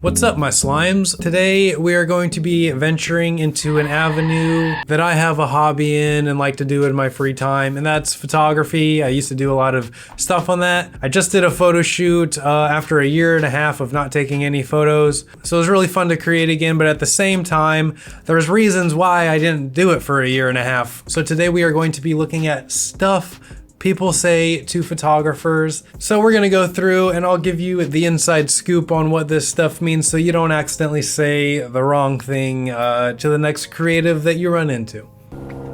What's up, my slimes? Today we are going to be venturing into an avenue that I have a hobby in and like to do in my free time, and that's photography. I used to do a lot of stuff on that. I just did a photo shoot after a year and a half of not taking any photos, so it was really fun to create again, but at the same time, there's reasons why I didn't do it for a year and a half. So today we are going to be looking at stuff people say to photographers. So we're gonna go through and I'll give you the inside scoop on what this stuff means so you don't accidentally say the wrong thing to the next creative that you run into.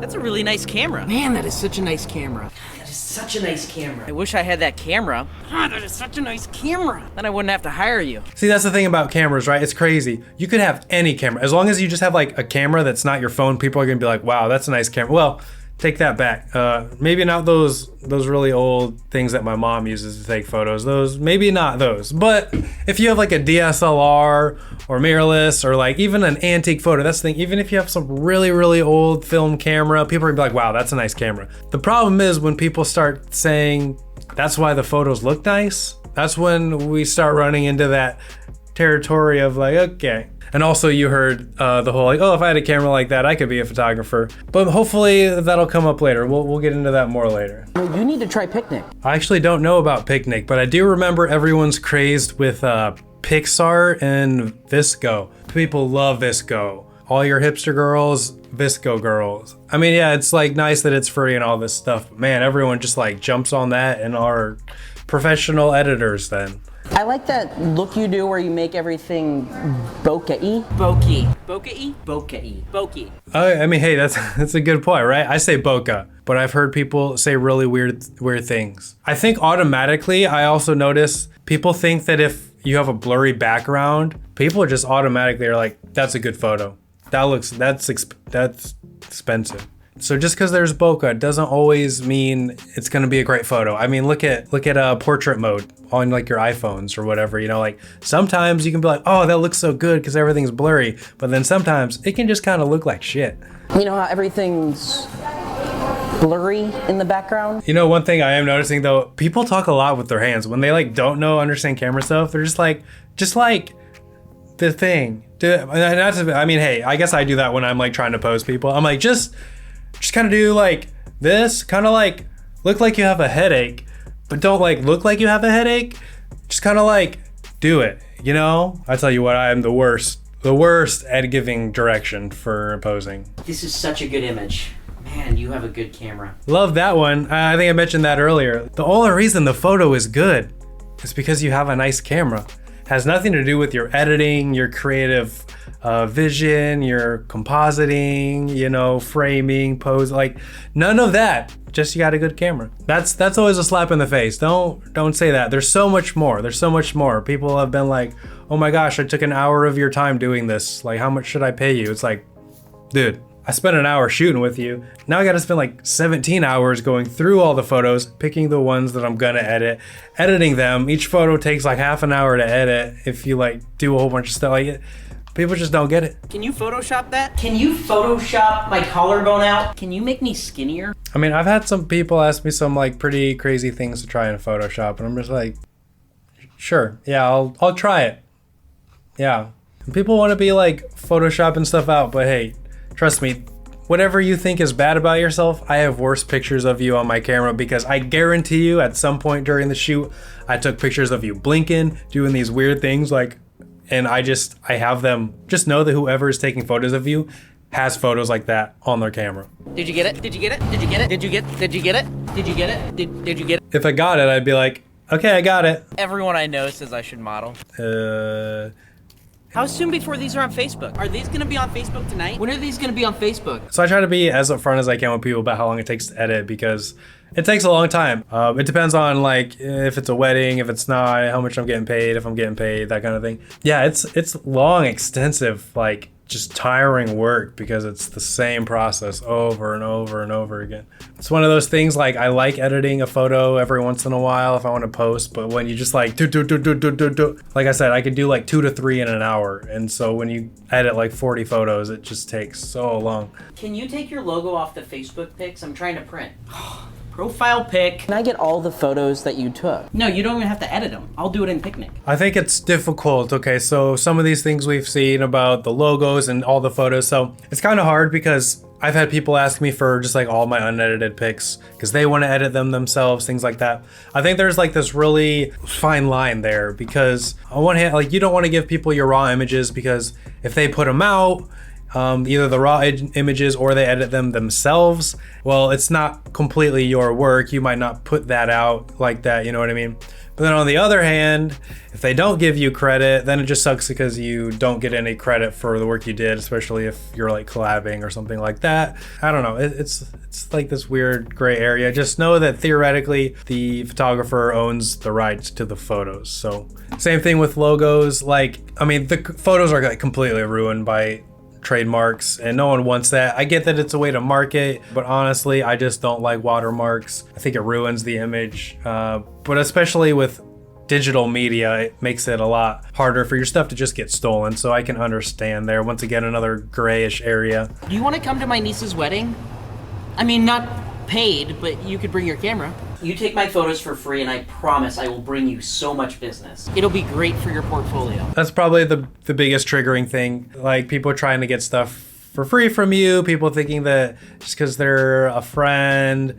That's a really nice camera. Man, that is such a nice camera. That is such a nice camera. I wish I had that camera. Ah, that is such a nice camera. Then I wouldn't have to hire you. See, that's the thing about cameras, right? It's crazy. You could have any camera. As long as you just have like a camera that's not your phone, people are gonna be like, wow, that's a nice camera. Well, take that back. Maybe not those really old things that my mom uses to take photos. Those, maybe not those. But if you have like a DSLR or mirrorless or like even an antique photo, that's the thing. Even if you have some really, really old film camera, people are gonna be like, wow, that's a nice camera. The problem is when people start saying that's why the photos look nice, that's when we start running into that territory of like, okay. And also you heard the whole like, oh, if I had a camera like that, I could be a photographer. But hopefully that'll come up later. We'll get into that more later. Well, you need to try Picnic. I actually don't know about Picnic, but I do remember everyone's crazed with Pixar and Visco. People love Visco. All your hipster girls, Visco girls. I mean, yeah, it's like nice that it's free and all this stuff. But man, everyone just like jumps on that and are professional editors then. I like that look you do where you make everything bokeh-y. Bokeh. Bokeh-y? Bokeh-y. Bokeh. I mean, hey, that's a good point, right? I say bokeh, but I've heard people say really weird things. I think automatically, I also notice people think that if you have a blurry background, people just automatically are like, that's a good photo. That's expensive. So just because there's bokeh doesn't always mean it's gonna be a great photo. I mean, look at portrait mode on like your iPhones or whatever, you know, like sometimes you can be like, oh, that looks so good because everything's blurry. But then sometimes it can just kind of look like shit. You know how everything's blurry in the background? You know, one thing I am noticing though, people talk a lot with their hands. When they like don't understand camera stuff, they're just like the thing. I mean, hey, I guess I do that when I'm like trying to pose people. I'm like, just kind of do like this, kind of like look like you have a headache, but don't like look like you have a headache. Just kind of like do it, you know? I tell you what, I am the worst at giving direction for posing. This is such a good image. Man, you have a good camera. Love that one. I think I mentioned that earlier. The only reason the photo is good is because you have a nice camera. It has nothing to do with your editing, your creative vision, your compositing, you know, framing, pose, like none of that. Just you got a good camera. That's always a slap in the face. Don't say that. There's so much more. There's so much more. People have been like, oh my gosh, I took an hour of your time doing this. Like, how much should I pay you? It's like, dude, I spent an hour shooting with you. Now I gotta spend like 17 hours going through all the photos, picking the ones that I'm gonna edit, editing them. Each photo takes like half an hour to edit if you like do a whole bunch of stuff like it. People just don't get it. Can you Photoshop that? Can you Photoshop my collarbone out? Can you make me skinnier? I mean, I've had some people ask me some like pretty crazy things to try in Photoshop, and I'm just like, sure, yeah, I'll try it. Yeah. And people want to be like Photoshopping stuff out, but hey, trust me, whatever you think is bad about yourself, I have worse pictures of you on my camera because I guarantee you at some point during the shoot, I took pictures of you blinking, doing these weird things like, and I have them, just know that whoever is taking photos of you has photos like that on their camera. Did you get it? Did you get it? Did you get it? Did you get it? Did you get it? Did you get it? Did you get it? If I got it, I'd be like, okay, I got it. Everyone I know says I should model. How soon before these are on Facebook? Are these gonna be on Facebook tonight? When are these gonna be on Facebook? So I try to be as upfront as I can with people about how long it takes to edit because it takes a long time. It depends on like if it's a wedding, if it's not, how much I'm getting paid, if I'm getting paid, that kind of thing. Yeah, it's long, extensive, like just tiring work because it's the same process over and over and over again. It's one of those things like I like editing a photo every once in a while if I want to post, but when you just like do, like I said, I could do like 2 to 3 in an hour. And so when you edit like 40 photos, it just takes so long. Can you take your logo off the Facebook pics? I'm trying to print. Profile pic. Can I get all the photos that you took? No, you don't even have to edit them. I'll do it in Picnic. I think it's difficult. Okay, so some of these things we've seen about the logos and all the photos, so it's kind of hard because I've had people ask me for just like all my unedited pics because they want to edit them themselves, things like that. I think there's like this really fine line there because on one hand, like you don't want to give people your raw images because if they put them out, either the raw images or they edit them themselves, well, it's not completely your work. You might not put that out like that, you know what I mean? But then on the other hand, if they don't give you credit, then it just sucks because you don't get any credit for the work you did, especially if you're like collabing or something like that. I don't know, it's like this weird gray area. Just know that theoretically the photographer owns the rights to the photos. So same thing with logos. Like, I mean, the photos are like completely ruined by trademarks and no one wants that. I get that it's a way to market, but honestly, I just don't like watermarks. I think it ruins the image, but especially with digital media, it makes it a lot harder for your stuff to just get stolen. So I can understand there. Once again, another grayish area. Do you want to come to my niece's wedding? I mean, not paid, but you could bring your camera. You take my photos for free and I promise I will bring you so much business. It'll be great for your portfolio. That's probably the biggest triggering thing. Like people trying to get stuff for free from you, people thinking that just because they're a friend,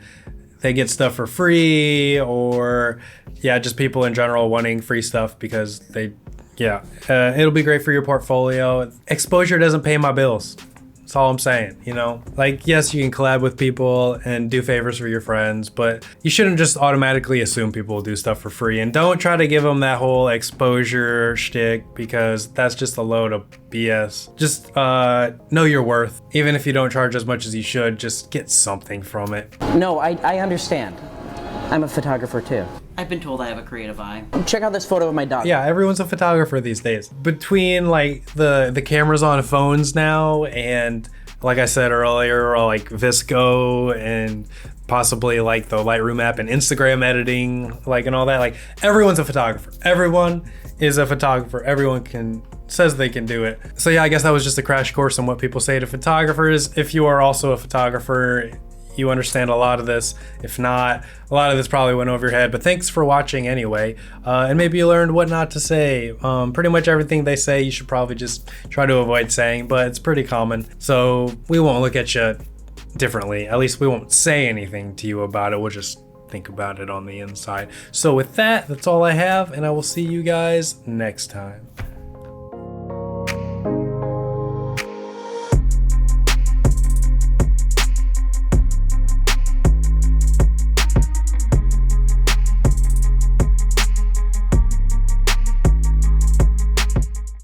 they get stuff for free, or yeah, just people in general wanting free stuff because it'll be great for your portfolio. Exposure doesn't pay my bills. That's all I'm saying, you know? Like, yes, you can collab with people and do favors for your friends, but you shouldn't just automatically assume people will do stuff for free. And don't try to give them that whole exposure shtick because that's just a load of BS. Just know your worth. Even if you don't charge as much as you should, just get something from it. No, I understand. I'm a photographer too. I've been told I have a creative eye. Check out this photo of my dog. Yeah, everyone's a photographer these days. Between like the cameras on phones now and like I said earlier, like VSCO and possibly like the Lightroom app and Instagram editing, like and all that, like everyone's a photographer. Everyone is a photographer. Everyone says they can do it. So yeah, I guess that was just a crash course on what people say to photographers. If you are also a photographer, you understand a lot of this. If not, a lot of this probably went over your head, but thanks for watching anyway. And maybe you learned what not to say. Pretty much everything they say you should probably just try to avoid saying, but it's pretty common. So we won't look at you differently. At least we won't say anything to you about it. We'll just think about it on the inside. So with that, that's all I have, and I will see you guys next time.